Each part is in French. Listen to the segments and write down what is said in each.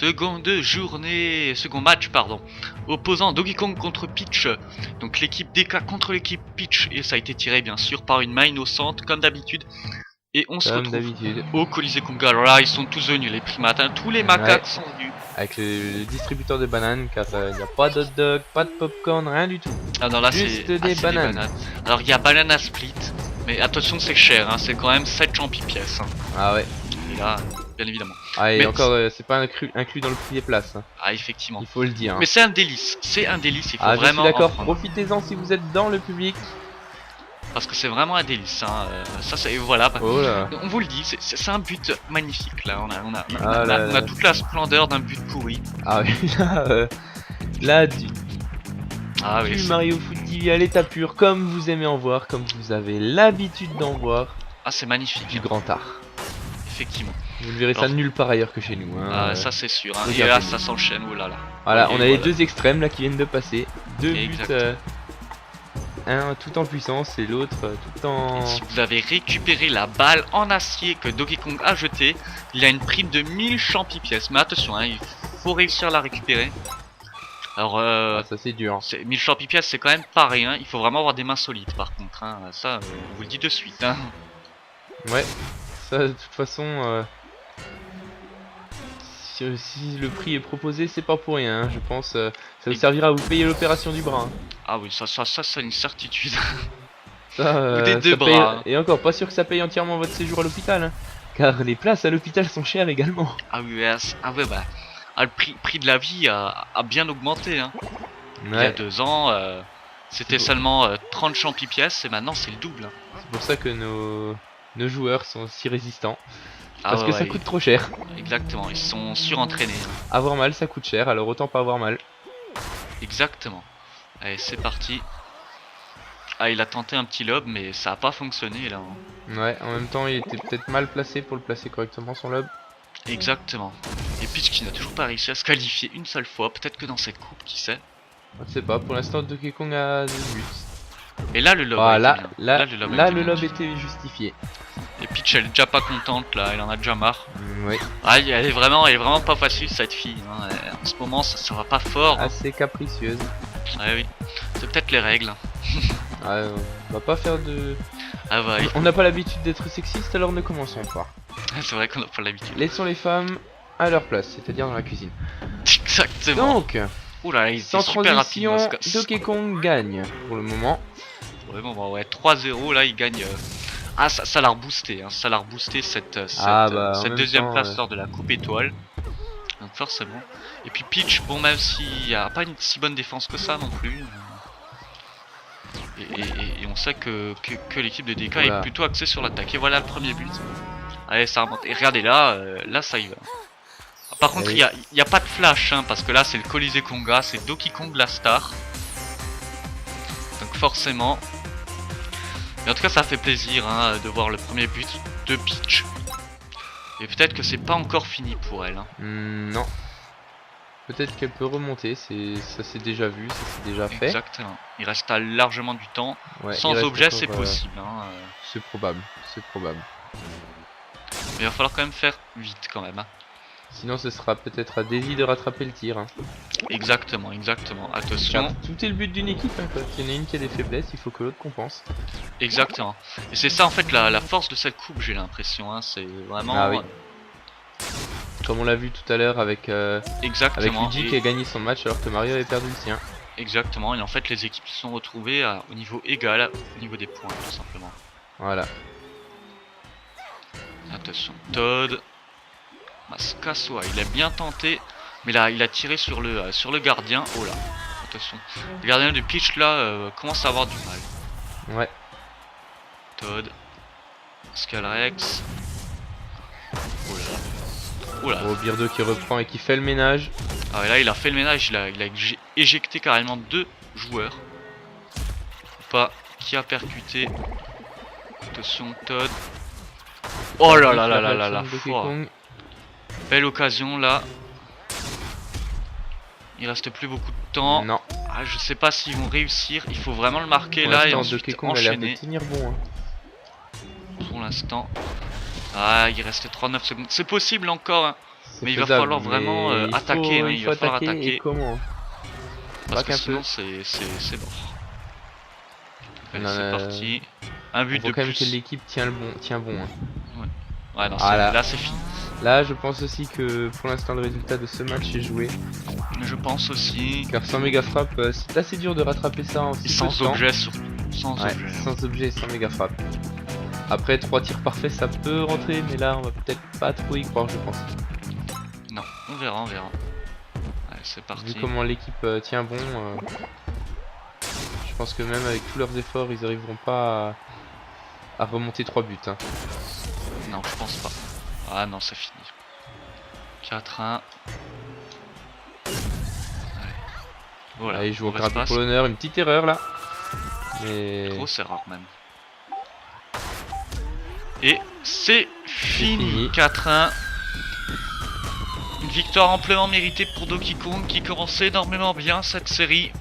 second match pardon, opposant Donkey Kong contre Peach. Donc l'équipe DK contre l'équipe Peach, et ça a été tiré bien sûr par une main innocente comme d'habitude. Et on se retrouve au Colisée Konga. Alors là ils sont tous venus, les primates, hein. Tous les macaques sont venus. Avec le distributeur de bananes, car il n'y a pas de hot dog, pas de popcorn, rien du tout. Ah non, là juste c'est des bananes. Alors il y a banana split, mais attention c'est cher, hein. C'est quand même 7 champis pièces, hein. Ah ouais. Et là, bien évidemment. Ah et mais encore, c'est pas inclus dans le prix des places. Hein. Ah effectivement. Il faut le dire. Hein. Mais c'est un délice, il faut vraiment. D'accord, profitez-en si vous êtes dans le public. Parce que c'est vraiment un délice, hein. Ça c'est voilà. Oh là. On vous le dit, c'est un but magnifique là. On a toute la splendeur d'un but pourri. Ah oui, là du Mario Foot TV à l'état pur, comme vous aimez en voir, comme vous avez l'habitude d'en voir. Ah c'est magnifique. Du grand art. Effectivement. Vous ne verrez ça nulle part ailleurs que chez nous. Hein. Ça c'est sûr. Hein. Et là ça s'enchaîne. Oh là là. Voilà, on a les deux extrêmes là qui viennent de passer. Deux buts. Un tout en puissance et l'autre tout en... Et si vous avez récupéré la balle en acier que Donkey Kong a jetée, il a une prime de 1000 champis pièces. Mais attention, hein, il faut réussir à la récupérer. Alors ça c'est dur. 1000 champis pièces c'est quand même pas rien. Il faut vraiment avoir des mains solides par contre. Hein. Ça, on vous le dit de suite. Hein. Ouais, ça de toute façon... Si le prix est proposé, c'est pas pour rien, hein. Je pense. Ça vous servira à vous payer l'opération du bras. Hein. Ah oui, ça c'est une certitude. Ou des deux bras. Hein. Et encore, pas sûr que ça paye entièrement votre séjour à l'hôpital. Hein. Car les places à l'hôpital sont chères également. Ah oui, bah. Le prix de la vie a bien augmenté. Hein. Ouais. Il y a 2 ans, c'était seulement 30 champis pièces et maintenant c'est le double. Hein. C'est pour ça que nos joueurs sont si résistants. Parce Ah que ça coûte trop cher. Exactement, ils sont surentraînés. Hein. Avoir mal ça coûte cher, alors autant pas avoir mal. Exactement. Allez, c'est parti. Ah, il a tenté un petit lob, mais ça a pas fonctionné là. Hein. Ouais, en même temps, il était peut-être mal placé pour le placer correctement son lob. Exactement. Et Peach qui n'a toujours pas réussi à se qualifier une seule fois. Peut-être que dans cette coupe, qui sait. On ne sait pas, pour l'instant, Donkey Kong a 2 buts. Et là, le lob. Ah, là, le lob était justifié. Et Peach elle est déjà pas contente là, elle en a déjà marre. Oui. Ah, elle est vraiment pas facile cette fille. Hein. En ce moment ça va pas fort. Assez capricieuse. Ouais oui. C'est peut-être les règles. Ah, on va pas faire de... Ah ouais. On n'a pas l'habitude d'être sexiste, alors ne commençons pas. C'est vrai qu'on n'a pas l'habitude. Laissons les femmes à leur place, c'est-à-dire dans la cuisine. Exactement. Donc, oula, il sans super transition, rapide, Donkey Kong gagne pour le moment. Ouais, bon, bah, ouais, 3-0 là, il gagne. Ah, ça l'a reboosté, hein. Ça l'a reboosté cette deuxième place lors de la coupe étoile. Donc forcément. Et puis Peach, bon, même s'il n'y a pas une si bonne défense que ça non plus. Et on sait que l'équipe de DK est plutôt axée sur l'attaque. Et voilà le premier but. Allez, ça remonte. Et regardez là, là ça y va. Par contre, il n'y a pas de flash, hein, parce que là c'est le Colisée Konga, c'est Donkey Kong la star. Donc forcément. Mais en tout cas, ça fait plaisir hein, de voir le premier but de Peach. Et peut-être que c'est pas encore fini pour elle. Hein. Non. Peut-être qu'elle peut remonter, ça s'est déjà vu, ça s'est déjà fait. Exactement. Il reste largement du temps. Ouais, sans objet, c'est possible. Hein. C'est probable, c'est probable. Mais il va falloir quand même faire vite quand même. Hein. Sinon, ce sera peut-être à Daisy de rattraper le tir. Hein. Exactement, exactement. Attention. Car tout est le but d'une équipe. Hein, quand il y en a une qui a des faiblesses, il faut que l'autre compense. Exactement. Et c'est ça en fait la force de cette coupe, j'ai l'impression. Hein. C'est vraiment. Ah oui. Comme on l'a vu tout à l'heure avec Luigi qui a gagné son match alors que Mario avait perdu le sien. Exactement. Et en fait, les équipes se sont retrouvées au niveau égal, au niveau des points, tout simplement. Voilà. Attention, Toad. Mascasoa, il a bien tenté, mais là il a tiré sur le gardien. Oh là, attention. Le gardien de Peach là commence à avoir du mal. Ouais. Toad. Scalrex. Oh là. Oh là. Oh, Birdo qui reprend et qui fait le ménage. Ah et là il a fait le ménage, il a éjecté carrément 2 joueurs. Pas qui a percuté. Attention Toad. Oh là là là là là là. Belle occasion là. Il reste plus beaucoup de temps. Non. Ah, je sais pas s'ils vont réussir. Il faut vraiment le marquer pour là et ensuite enchaîner. Tenir bon, hein. Pour l'instant. Ah, il reste 39 secondes. C'est possible encore. Hein. Mais il va falloir vraiment attaquer, il va falloir attaquer. Et comment? Parce que sinon c'est mort. Allez, c'est parti. Un but de quand même plus. que l'équipe tient bon. Hein. Ouais, non, là c'est fini. Là, je pense aussi que pour l'instant le résultat de ce match est joué. Je pense aussi. Car sans méga frappe, c'est assez dur de rattraper ça en si peu de temps. Objet surtout. Sans objet et sans méga frappe. Après 3 tirs parfaits, ça peut rentrer, mais là on va peut-être pas trop y croire, je pense. Non, on verra. Allez, c'est parti. Vu comment l'équipe tient bon, je pense que même avec tous leurs efforts, ils arriveront pas à remonter 3 buts. Hein. Non, je pense pas. Ah non, c'est fini. 4-1. Voilà. Allez, je joue au graphique pour l'honneur, une petite erreur là. Mais... grosse erreur même. Et c'est fini. 4-1. Une victoire amplement méritée pour Donkey Kong qui commençait énormément bien cette série.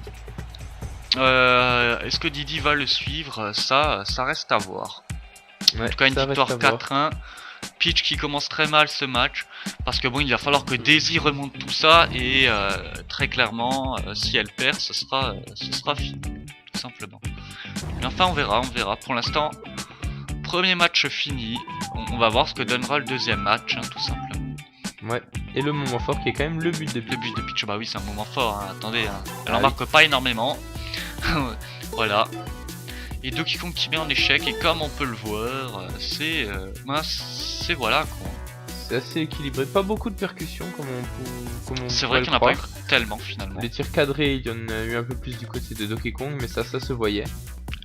Est-ce que Didi va le suivre? Ça reste à voir. En tout cas, une victoire 4-1. Peach qui commence très mal ce match. Parce que bon, il va falloir que Daisy remonte tout ça. Et très clairement, si elle perd, ce sera fini. Tout simplement. Mais enfin, on verra. Pour l'instant, premier match fini. On va voir ce que donnera le deuxième match, hein, tout simplement. Ouais, et le moment fort qui est quand même le but de Peach. Le but de Peach, bah oui, c'est un moment fort, hein. Attendez, hein. Elle en marque pas énormément. Voilà. Et Donkey Kong qui met en échec, et comme on peut le voir, c'est voilà quoi. C'est assez équilibré, pas beaucoup de percussions comme on c'est vrai qu'il n'y en a pas eu tellement finalement. Les tirs cadrés, il y en a eu un peu plus du côté de Donkey Kong, mais ça se voyait.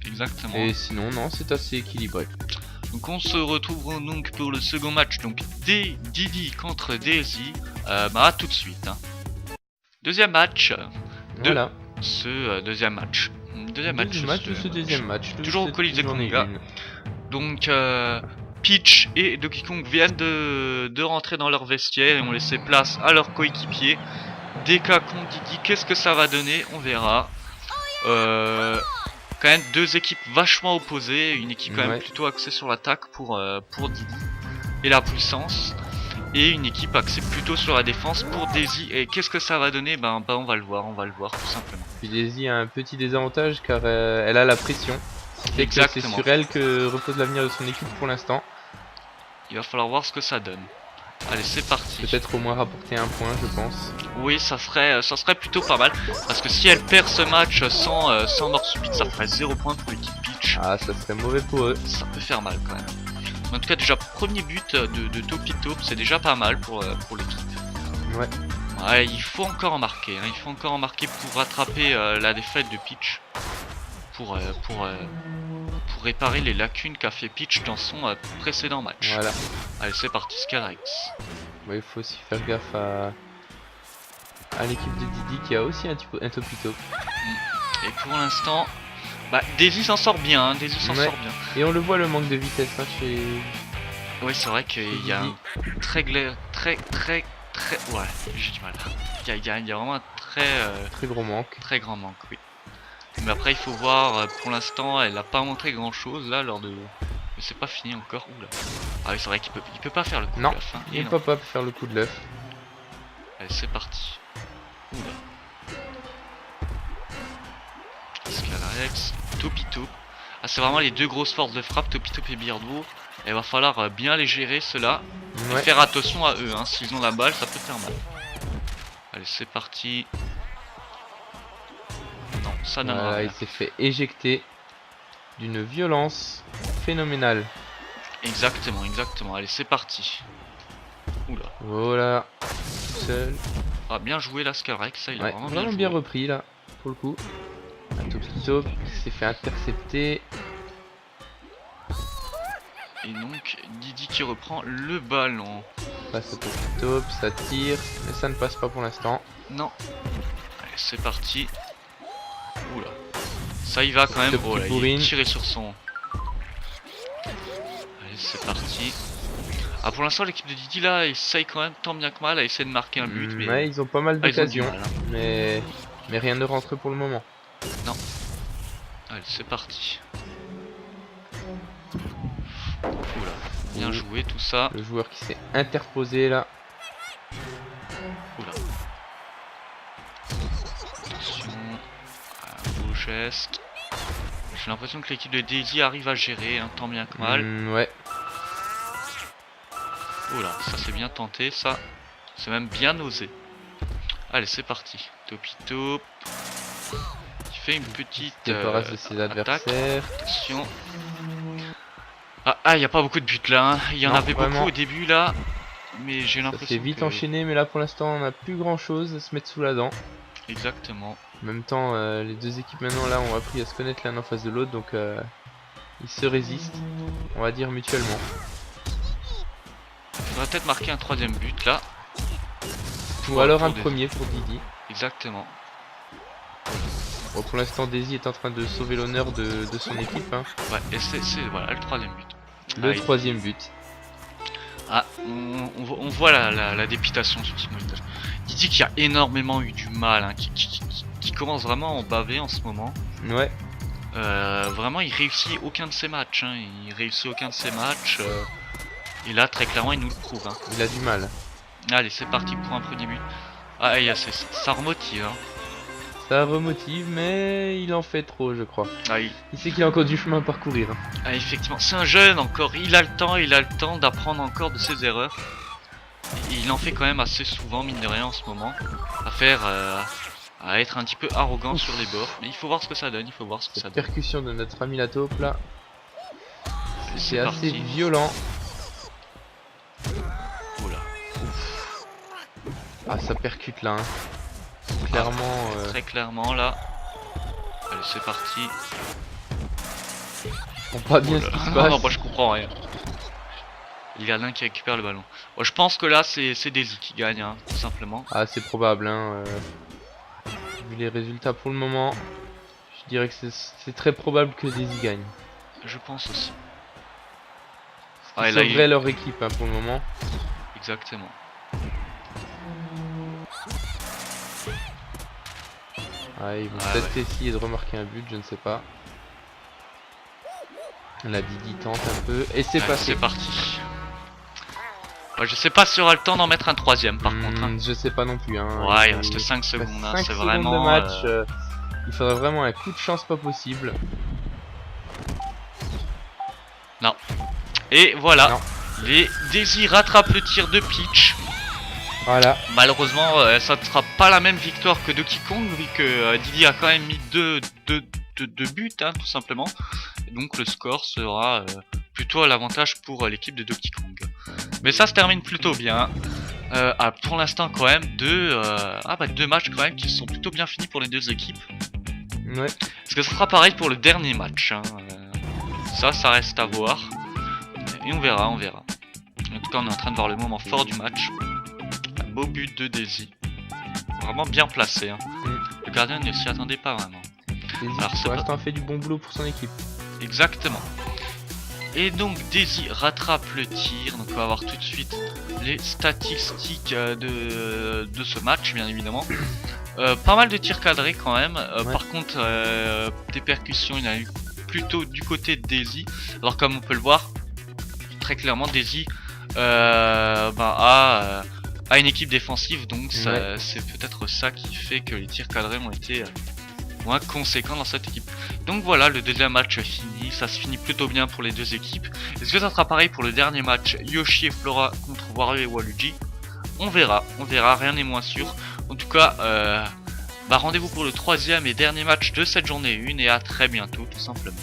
Exactement. Et sinon, non, c'est assez équilibré. Donc on se retrouve donc pour le second match, donc Didi contre Daisy. Bah tout de suite. Hein. Deuxième match. Voilà. Ce deuxième match. Deuxième match. Toujours au Colisée Konga. Donc Peach et Donkey Kong viennent de rentrer dans leur vestiaire et ont laissé place à leurs coéquipiers. DK contre Didi, qu'est-ce que ça va donner? On verra. Quand même deux équipes vachement opposées, une équipe quand même plutôt axée sur l'attaque pour Didi et la puissance, et une équipe axée plutôt sur la défense pour Daisy. Et qu'est-ce que ça va donner? Ben on va le voir tout simplement. Puis Daisy a un petit désavantage car elle a la pression. C'est sur elle que repose l'avenir de son équipe pour l'instant. Il va falloir voir ce que ça donne. Allez, c'est parti. Peut-être au moins rapporter un point, je pense. Oui, ça serait plutôt pas mal. Parce que si elle perd ce match sans mort subite, ça ferait 0 points pour l'équipe Peach. Ah, ça serait mauvais pour eux. Ça peut faire mal quand même. En tout cas, déjà, premier but de Topito, c'est déjà pas mal pour l'équipe. Ouais. Ouais, il faut encore en marquer. Hein. Il faut encore en marquer pour rattraper la défaite de Peach. Pour réparer les lacunes qu'a fait Peach dans son précédent match. Voilà. Allez, c'est parti, Skyrex. Ouais, il faut aussi faire gaffe à l'équipe de Didi qui a aussi un Topito. Et pour l'instant, bah, Daisy s'en sort bien, hein. Sort bien. Et on le voit, le manque de vitesse hein, chez... Oui, c'est vrai qu'il y a un très... Ouais, j'ai du mal. Il y a vraiment un très gros manque. Très grand manque, oui. Mais après il faut voir, pour l'instant elle a pas montré grand chose là lors de... Mais c'est pas fini encore, oula. Ah oui c'est vrai qu'il peut pas faire le coup de l'œuf. Hein. Il peut pas faire le coup de l'œuf. Allez c'est parti. Oula. Scalarex, Topito. Ah c'est vraiment les deux grosses forces de frappe, Topito et Beardo. Et il va falloir bien les gérer ceux-là. Et faire attention à eux, hein. S'ils ont la balle ça peut faire mal. Allez c'est parti. Non, ça n'a il s'est fait éjecter d'une violence phénoménale. Exactement. Allez, c'est parti. Oula. Voilà. Seul. Ah, bien joué là, Skyrex. Ça, il a vraiment bien repris là, pour le coup. Un Topito qui s'est fait intercepter. Et donc, Didi qui reprend le ballon. Passe au Topito, ça tire, mais ça ne passe pas pour l'instant. Non. Allez, c'est parti. Oula. Ça y va quand même. Oh là, il est tiré sur son. Allez, c'est parti. Ah, pour l'instant, l'équipe de Didi là essaye quand même tant bien que mal à essayer de marquer un but. Mais... Ouais, ils ont pas mal d'occasions. Mais rien ne rentre pour le moment. Non. Allez, c'est parti. Oula. Bien joué tout ça. Le joueur qui s'est interposé là. chest. J'ai l'impression que l'équipe de Daisy arrive à gérer, hein, tant bien que mal. Ouais. Oula, ça c'est bien tenté, ça. C'est même bien osé. Allez, c'est parti. Topito. Il fait une petite débarrasse de ses adversaires. Attention. Ah, il n'y a pas beaucoup de buts là. Hein. Il y en avait beaucoup au début là. Mais j'ai l'impression. C'est vite enchaîné, mais là pour l'instant on n'a plus grand chose à se mettre sous la dent. Exactement. En même temps, les deux équipes maintenant là ont appris à se connaître l'un en face de l'autre, donc ils se résistent, on va dire mutuellement. On va peut-être marquer un troisième but là. Ou alors un premier pour Didi. Exactement. Bon, pour l'instant Daisy est en train de sauver l'honneur de son équipe. Hein. Ouais, et c'est voilà le troisième but. Le troisième but. Ah, on voit la dépitation sur ce moniteur. Didi qui a énormément eu du mal, hein, qui commence vraiment à en baver en ce moment. Ouais. Vraiment, il réussit aucun de ses matchs. Hein. Il réussit aucun de ses matchs. Et là, très clairement, il nous le prouve. Hein. Il a du mal. Allez, c'est parti pour un premier but. Ah, ça remotive. Hein. Ça remotive, mais il en fait trop, je crois. Ah, il sait qu'il a encore du chemin à parcourir. Hein. Ah, effectivement, c'est un jeune encore. Il a le temps d'apprendre encore de ses erreurs. Et il en fait quand même assez souvent, mine de rien, en ce moment. À être un petit peu arrogant sur les bords. Mais il faut voir ce que ça donne. Il faut voir ce que ça donne. Percussion de notre ami la taupe là. C'est assez violent. Oula. Ah, ça percute là. Hein. Clairement. Très clairement là. Allez, c'est parti. Je comprends pas bien ce qui se passe. Non, moi je comprends rien. Il y a l'un qui récupère le ballon. Bon, je pense que là c'est Daisy qui gagne, hein, tout simplement. Ah, c'est probable. Hein, vu les résultats pour le moment, je dirais que c'est très probable que Daisy gagne. Je pense aussi. Ils sauveraient leur équipe hein, pour le moment. Exactement. Ah, ils vont peut-être essayer de remarquer un but, je ne sais pas. La Didi tente un peu et c'est passé. C'est parti. Ouais, je sais pas si on aura le temps d'en mettre un troisième par contre. Hein. Je sais pas non plus. Hein. Ouais, il reste 5 secondes. Hein. C'est vraiment. De match, il faudrait vraiment un coup de chance pas possible. Non. Et voilà. Non. Les Daisy rattrapent le tir de pitch. Voilà. Malheureusement, ça ne sera pas la même victoire que Donkey Kong, vu que Didi a quand même mis deux buts, hein, tout simplement. Et donc le score sera plutôt à l'avantage pour l'équipe de Donkey Kong. Mais ça se termine plutôt bien. Pour l'instant, quand même, deux matchs quand même qui sont plutôt bien finis pour les deux équipes. Ouais. Parce que ça sera pareil pour le dernier match. Hein. Ça reste à voir. Et on verra. En tout cas, on est en train de voir le moment fort du match. Beau but de Daisy. Vraiment bien placé. Hein. Le gardien ne s'y attendait pas vraiment. Daisy pour l'instant fait du bon boulot pour son équipe. Exactement. Et donc Daisy rattrape le tir. Donc on va voir tout de suite les statistiques de ce match, bien évidemment. Pas mal de tirs cadrés quand même. Par contre, des percussions, il y en a eu plutôt du côté de Daisy. Alors comme on peut le voir, très clairement Daisy a une équipe défensive, donc c'est peut-être ça qui fait que les tirs cadrés ont été moins conséquents dans cette équipe. Donc voilà, le deuxième match fini, ça se finit plutôt bien pour les deux équipes. Est-ce que ça sera pareil pour le dernier match, Yoshi et Flora contre Wario et Waluigi? On verra, rien n'est moins sûr. En tout cas, rendez-vous pour le troisième et dernier match de cette journée 1 et à très bientôt tout simplement.